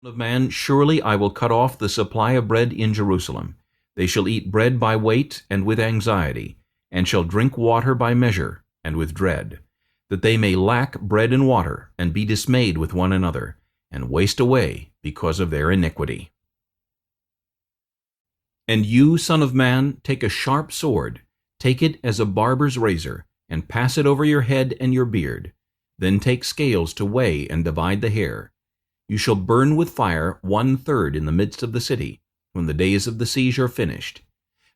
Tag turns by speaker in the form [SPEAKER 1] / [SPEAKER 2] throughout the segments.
[SPEAKER 1] Son of man, surely I will cut off the supply of bread in Jerusalem. They shall eat bread by weight and with anxiety, and shall drink water by measure and with dread, that they may lack bread and water, and be dismayed with one another, and waste away because of their iniquity. And you, son of man, take a sharp sword, take it as a barber's razor, and pass it over your head and your beard. Then take scales to weigh and divide the hair. You shall burn with fire 1/3 in the midst of the city, when the days of the siege are finished.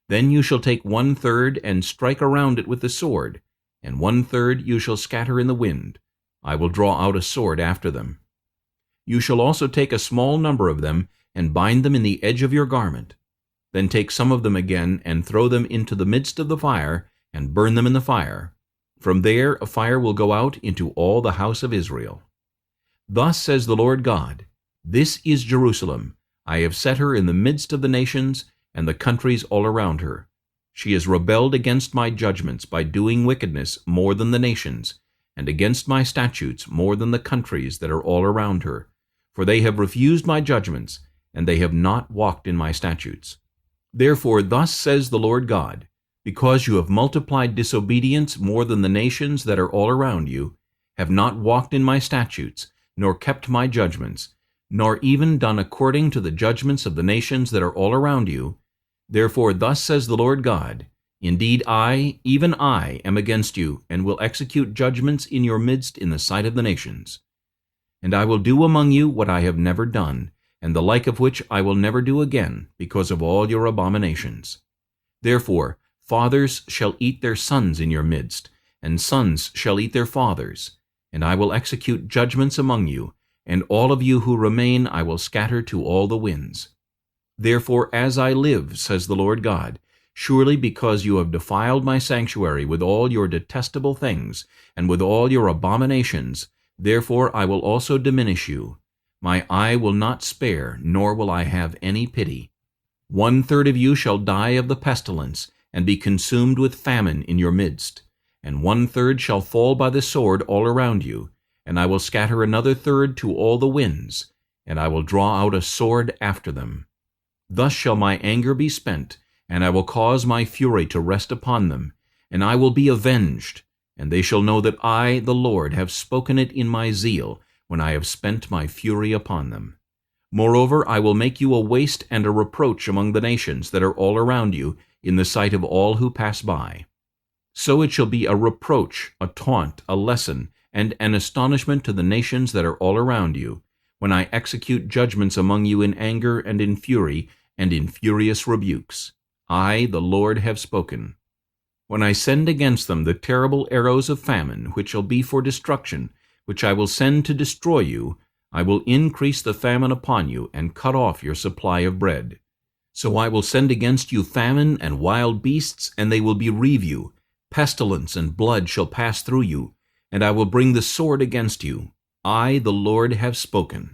[SPEAKER 1] Then you shall take 1/3 and strike around it with the sword, and 1/3 you shall scatter in the wind. I will draw out a sword after them. You shall also take a small number of them, and bind them in the edge of your garment. Then take some of them again, and throw them into the midst of the fire, and burn them in the fire. From there a fire will go out into all the house of Israel. Thus says the Lord God, This is Jerusalem. I have set her in the midst of the nations, and the countries all around her. She has rebelled against my judgments by doing wickedness more than the nations, and against my statutes more than the countries that are all around her. For they have refused my judgments, and they have not walked in my statutes. Therefore thus says the Lord God, Because you have multiplied disobedience more than the nations that are all around you, have not walked in my statutes, nor kept my judgments, nor even done according to the judgments of the nations that are all around you, therefore thus says the Lord God, Indeed I, even I, am against you, and will execute judgments in your midst in the sight of the nations. And I will do among you what I have never done, and the like of which I will never do again, because of all your abominations. Therefore fathers shall eat their sons in your midst, and sons shall eat their fathers, and I will execute judgments among you, and all of you who remain I will scatter to all the winds. Therefore as I live, says the Lord God, surely because you have defiled my sanctuary with all your detestable things, and with all your abominations, therefore I will also diminish you. My eye will not spare, nor will I have any pity. 1/3 of you shall die of the pestilence, and be consumed with famine in your midst, and 1/3 shall fall by the sword all around you, and I will scatter another 1/3 to all the winds, and I will draw out a sword after them. Thus shall my anger be spent, and I will cause my fury to rest upon them, and I will be avenged, and they shall know that I, the Lord, have spoken it in my zeal, when I have spent my fury upon them. Moreover, I will make you a waste and a reproach among the nations that are all around you, in the sight of all who pass by. So it shall be a reproach, a taunt, a lesson, and an astonishment to the nations that are all around you, when I execute judgments among you in anger and in fury, and in furious rebukes. I, the Lord, have spoken. When I send against them the terrible arrows of famine, which shall be for destruction, which I will send to destroy you, I will increase the famine upon you, and cut off your supply of bread. So I will send against you famine and wild beasts, and they will bereave you. Pestilence and blood shall pass through you, and I will bring the sword against you. I, the Lord, have spoken.